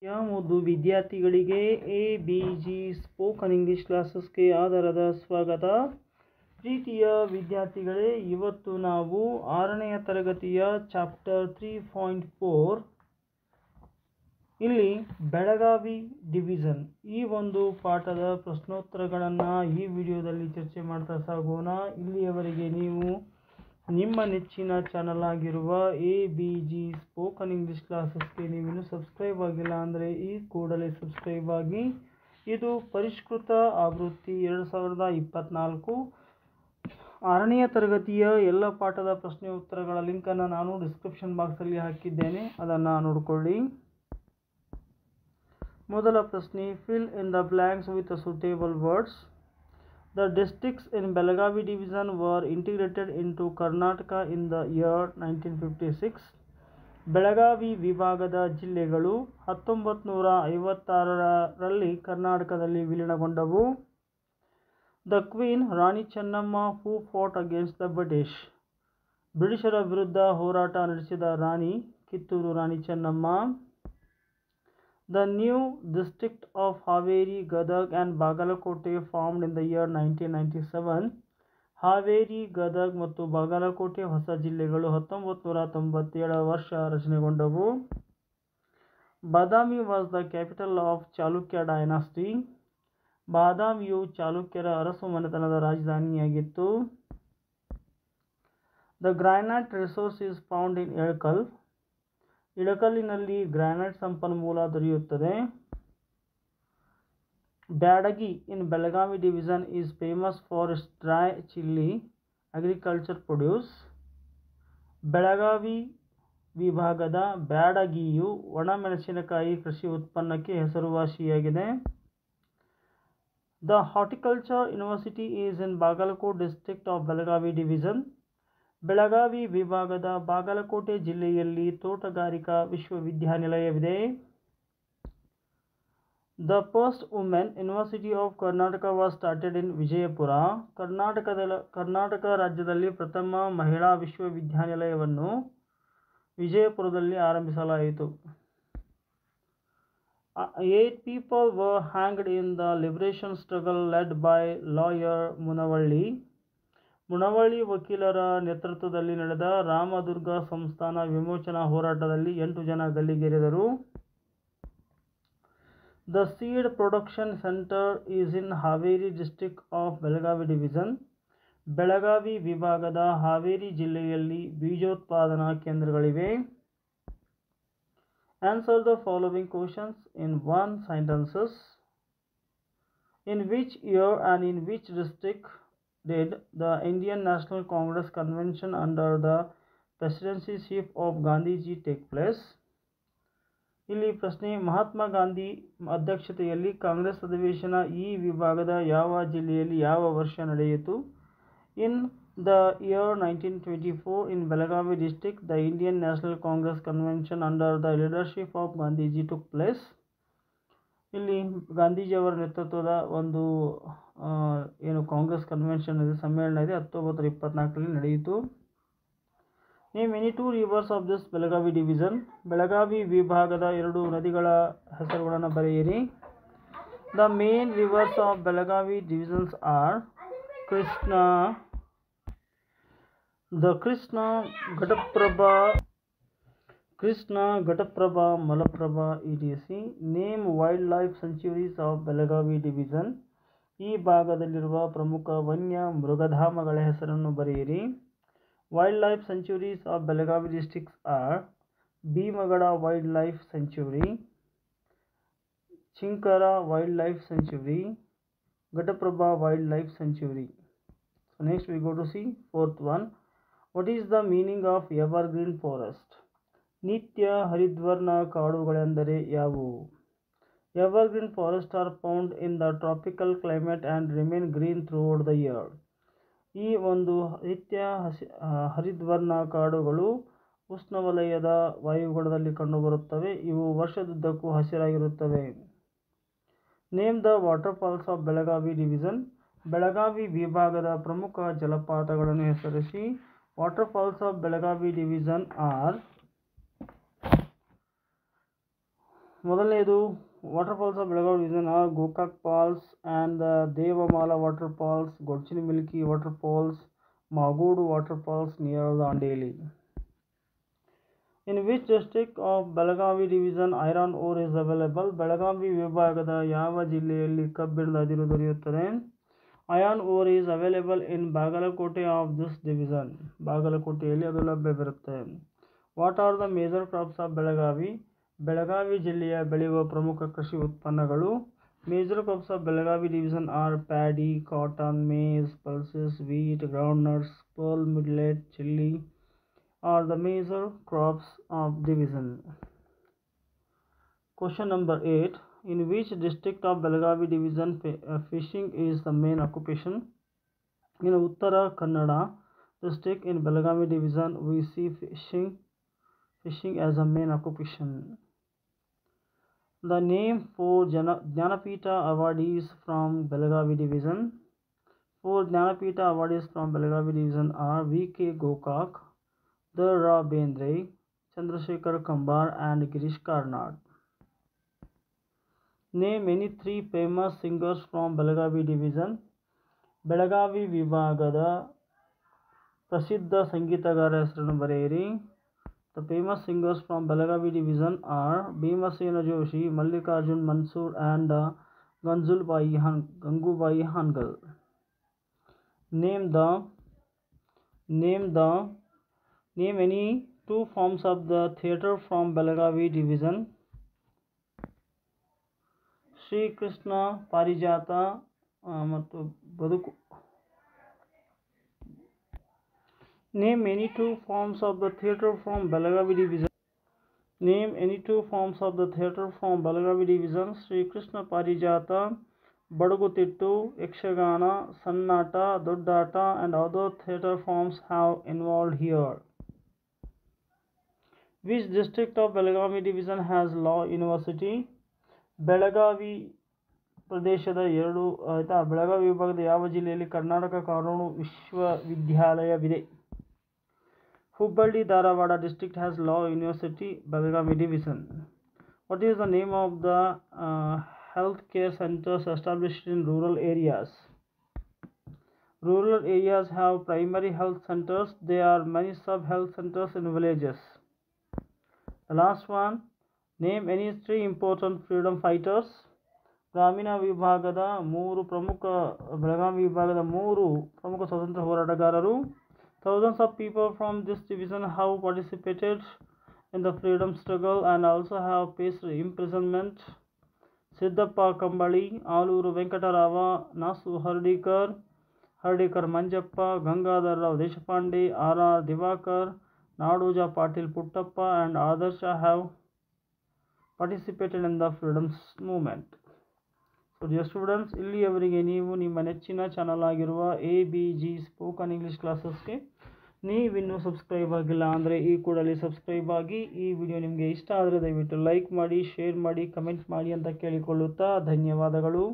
ಯಾವುದು ವಿದ್ಯಾರ್ಥಿಗಳಿಗೆ ABG spoken English ಕ್ಲಾಸಸ್ಗೆ ಆಧಾರದ ಸ್ವಾಗತ. ಪ್ರೀತಿಯ ವಿದ್ಯಾರ್ಥಿಗಳೇ, ಇವತ್ತು ನಾವು 6ನೇ ತರಗತಿಯ ಚಾಪ್ಟರ್ 3.4 ಇಲ್ಲಿ ಬೆಳಗಾವಿ ಡಿವಿಷನ್ ಈ ಒಂದು ಪಾಠದ ಪ್ರಶ್ನೋತ್ತರಗಳನ್ನು ಈ ವಿಡಿಯೋದಲ್ಲಿ ಚರ್ಚೆ ಮಾಡ್ತಾ ಸಾಗೋಣ. ಇಲ್ಲಿಯವರೆಗೆ ನೀವು ನಿಮ್ಮ ನೆಚ್ಚಿನ ಚಾನಲ್ ಆಗಿರುವ ABG ಸ್ಪೋಕನ್ ಇಂಗ್ಲಿಷ್ ಕ್ಲಾಸಸ್ಗೆ ನೀವಿನ್ನೂ ಸಬ್ಸ್ಕ್ರೈಬ್ ಆಗಿಲ್ಲ ಅಂದರೆ ಈ ಕೂಡಲೇ ಸಬ್ಸ್ಕ್ರೈಬ್ ಆಗಿ. ಇದು ಪರಿಷ್ಕೃತ ಆವೃತ್ತಿ 2024 6ನೇ ತರಗತಿಯ ಎಲ್ಲ ಪಾಠದ ಪ್ರಶ್ನೆ ಉತ್ತರಗಳ ಲಿಂಕನ್ನು ನಾನು ಡಿಸ್ಕ್ರಿಪ್ಷನ್ ಬಾಕ್ಸಲ್ಲಿ ಹಾಕಿದ್ದೇನೆ, ಅದನ್ನು ನೋಡಿಕೊಳ್ಳಿ. ಮೊದಲ ಪ್ರಶ್ನೆ, fill in the blanks with suitable words. The districts in Belagavi division were integrated into Karnataka in the year 1956. Belagavi ವಿಭಾಗದ ಜಿಲ್ಲೆಗಳು 1956ರಲ್ಲಿ ಕರ್ನಾಟಕದಲ್ಲಿ ವಿಲೀನಗೊಂಡವು. The Queen Rani Chennamma who fought against the British. ಬ್ರಿಟಿಷರ ವಿರುದ್ಧ ಹೋರಾಟ ನಡೆಸಿದ ರಾಣಿ Kittur Rani Chennamma. The new district of Haveri, Gadag and Bagalkote formed in the year 1997. Haveri, Gadag ಮತ್ತು ಬಾಗಲಕೋಟೆ ಹೊಸ ಜಿಲ್ಲೆಗಳು 1997 ವರ್ಷ ರಚನೆಗೊಂಡವು. Badami was the capital of Chalukya dynasty. ಬಾದಾಮಿಯು ಚಾಲುಕ್ಯರ ಅರಸು ಮನೆತನದ ರಾಜಧಾನಿಯಾಗಿತ್ತು. The granite resource is found in Ilkal. ಇಳಕಲ್ಲಿನಲ್ಲಿ ಗ್ರಾನೈಟ್ ಸಂಪನ್ಮೂಲ ದೊರೆಯುತ್ತದೆ. Byadgi in Belagavi division is famous for its dry chilli agriculture produce. ಬೆಳಗಾವಿ ವಿಭಾಗದ ಬ್ಯಾಡಗಿಯು ಒಣಮೆಣಸಿನಕಾಯಿ ಕೃಷಿ ಉತ್ಪನ್ನಕ್ಕೆ ಹೆಸರುವಾಸಿಯಾಗಿದೆ. The horticulture university is in Bagalkot district of Belagavi division. Belagavi ವಿಭಾಗದ ಬಾಗಲಕೋಟೆ ಜಿಲ್ಲೆಯಲ್ಲಿ ತೋಟಗಾರಿಕಾ ವಿಶ್ವವಿದ್ಯಾನಿಲಯವಿದೆ. The first women university of Karnataka was started in Vijayapura. Karnataka ರಾಜ್ಯದಲ್ಲಿ ಪ್ರಥಮ ಮಹಿಳಾ ವಿಶ್ವವಿದ್ಯಾನಿಲಯವನ್ನು ವಿಜಯಪುರದಲ್ಲಿ ಆರಂಭಿಸಲಾಯಿತು. 8 people were hanged in the liberation struggle led by lawyer Munavalli. Munavalli ವಕೀಲರ ನೇತೃತ್ವದಲ್ಲಿ ನಡೆದ ರಾಮದುರ್ಗ ಸಂಸ್ಥಾನ ವಿಮೋಚನಾ ಹೋರಾಟದಲ್ಲಿ 8 ಜನ ಗಲ್ಲಿಗೇರಿದರು. The seed production centre is in Haveri district of Belagavi division. Belagavi ವಿಭಾಗದ ಹಾವೇರಿ ಜಿಲ್ಲೆಯಲ್ಲಿ ಬೀಜೋತ್ಪಾದನಾ ಕೇಂದ್ರಗಳಿವೆ. Answer the following questions in 1 sentences. In which year and in which district did the Indian National Congress convention under the presidencyship of Gandhiji take place? ಇಲ್ಲಿ ಪ್ರಶ್ನೆ, ಮಹಾತ್ಮ ಗಾಂಧಿ ಅಧ್ಯಕ್ಷತೆಯಲ್ಲಿ ಕಾಂಗ್ರೆಸ್ ಅಧಿವೇಶನ ಈ ವಿಭಾಗದ ಯಾವ ಜಿಲ್ಲೆಯಲ್ಲಿ ಯಾವ ವರ್ಷ ನಡೆಯಿತು? In the year 1924 in Belagavi district the Indian National Congress convention under the leadership of Gandhiji took place. ಇಲ್ಲಿ ಗಾಂಧೀಜಿಯವರ ನೇತೃತ್ವದ ಒಂದು ಏನು ಕಾಂಗ್ರೆಸ್ ಕನ್ವೆನ್ಷನ್ ಇದೆ, ಸಮ್ಮೇಳನ ಇದೆ, 1924ರಲ್ಲಿ ನಡೆಯಿತು. Name any 2 rivers of this Belagavi division. Belagavi ವಿಭಾಗದ 2 ನದಿಗಳ ಹೆಸರುಗಳನ್ನು ಬರೆಯಿರಿ. The main rivers of Belagavi divisions are Krishna, Ghataprabha, Malaprabha etc. Name wild life sanctuaries of Belagavi division. ಈ ಭಾಗದಲ್ಲಿರುವ ಪ್ರಮುಖ ವನ್ಯ ಮೃಗಧಾಮಗಳ ಹೆಸರನ್ನು ಬರೆಯಿರಿ. Wild life sanctuaries of Belagavi districts are Bhimgad wild life sanctuary, Chinkara wild life sanctuary, Ghataprabha wild life sanctuary. So next we go to see 4th one. What is the meaning of evergreen forest? ನಿತ್ಯ ಹರಿದ್ವರ್ಣ ಕಾಡುಗಳೆಂದರೆ ಯಾವುವು? Evergreen forests are found in the tropical climate and remain green throughout the year. ಈ ಒಂದು ನಿತ್ಯ ಹರಿದ್ವರ್ಣ ಕಾಡುಗಳು ಉಷ್ಣವಲಯದ ವಾಯುಗುಣದಲ್ಲಿ ಕಂಡುಬರುತ್ತವೆ. ಇವು ವರ್ಷದುದ್ದಕ್ಕೂ ಹಸಿರಾಗಿರುತ್ತವೆ. Name the water falls of Belagavi division. Belagavi ವಿಭಾಗದ ಪ್ರಮುಖ ಜಲಪಾತಗಳನ್ನು ಹೆಸರಿಸಿ. Water falls of Belagavi division are ಮೊದಲನೇದು waterfalls of Belagavi division are Gokak falls and the Devamala waterfalls, Godchinamalki waterfalls, Magod waterfalls near Dandeli. In which district of Belagavi division iron ore is available? Belagavi ವಿಭಾಗದ ಯಾವ ಜಿಲ್ಲೆಯಲ್ಲಿ ಕಬ್ಬಿಣದ ಅದಿರು ದೊರೆಯುತ್ತದೆ? Iron ore is available in Bagalakote of this division. ಬಾಗಲಕೋಟೆಯಲ್ಲಿ ಅದು ಲಭ್ಯವಿರುತ್ತೆ. What are the major crops of Belagavi? Belagavi ಜಿಲ್ಲೆಯ ಬೆಳೆಯುವ ಪ್ರಮುಖ ಕೃಷಿ ಉತ್ಪನ್ನಗಳು. Major crops of Belagavi division are paddy, cotton, maize, pulses, wheat, groundnuts, pearl millet, chili are the major crops of division. Question number 8. In which district of Belagavi division fishing is the main occupation? In Uttara Kannada district in Belagavi division we see fishing as a main occupation. The name for Jnanapita awardees from Belagavi division. 4 Jnanapita awardees from Belagavi division are V.K. Gokak, Ra Bendre, Chandrasekhar Kambar and Girish Karnad. Name any 3 famous singers from Belagavi division. Belagavi ವಿಭಾಗದ ಪ್ರಸಿದ್ಧ ಸಂಗೀತಗಾರ ಹೆಸರನ್ನು ಬರೆಯಿರಿ. The famous singers from Belagavi division are Bhimasena Joshi, Mallikarjun Mansoor and Gangubai Hangal. Name any 2 forms of the theatre from Belagavi division. Sri Krishna Parijata ಮತ್ತು ಬದುಕು. Name any 2 forms of the theatre from Belagavi division. Name any 2 forms of the theatre from Belagavi division. Sri Krishna Parijata, Badugutittu, Yakshagana, Sannata, Doddata and other theatre forms have involved here. Which district of Belagavi division has law university? Belagavi ಪ್ರದೇಶದ ಬೆಳಗಾವಿ ವಿಭಾಗದ ಯಾವ ಜಿಲ್ಲೆಯಲ್ಲಿ ಕರ್ನಾಟಕ ಕಾನೂನು ವಿಶ್ವವಿದ್ಯಾಲಯವಿದೆ? Hubballi Dharwad district has law university, Belagavi division. What is the name of the health care centers established in rural areas? Rural areas have primary health centers. There are many sub-health centers in villages. The last one, name any 3 important freedom fighters. ಗ್ರಾಮೀಣ ವಿಭಾಗದ ಬೆಳಗಾವಿ ವಿಭಾಗದ 3 ಪ್ರಮುಖ ಸ್ವಾತಂತ್ರ್ಯ ಹೋರಾಟಗಾರರು. Thousands of people from this division have participated in the freedom struggle and also have faced imprisonment. Siddappa Kambali, Aluru Venkatarava, Nasu Hardikar Manjappa, Gangadhar Rao Deshpande, R.R. Divakar, Nadoja Patil Puttappa and Adarsha have participated in the freedom movement. So dear students, ಇಲ್ಲಿಯವರೆಗೆ ನೀವು ನಿಮ್ಮ ನೆಚ್ಚಿನ channel ಆಗಿರುವ ABG spoken English ಕ್ಲಾಸಸ್ಗೆ ನೀವಿನ್ನೂ subscribe ಆಗಿಲ್ಲ ಅಂದರೆ ಈ ಕೂಡಲೇ ಸಬ್ಸ್ಕ್ರೈಬ್ ಆಗಿ. ಈ ವಿಡಿಯೋ ನಿಮಗೆ ಇಷ್ಟ ಆದರೆ ದಯವಿಟ್ಟು ಲೈಕ್ ಮಾಡಿ, ಶೇರ್ ಮಾಡಿ, ಕಮೆಂಟ್ ಮಾಡಿ ಅಂತ ಕೇಳಿಕೊಳ್ಳುತ್ತಾ ಧನ್ಯವಾದಗಳು.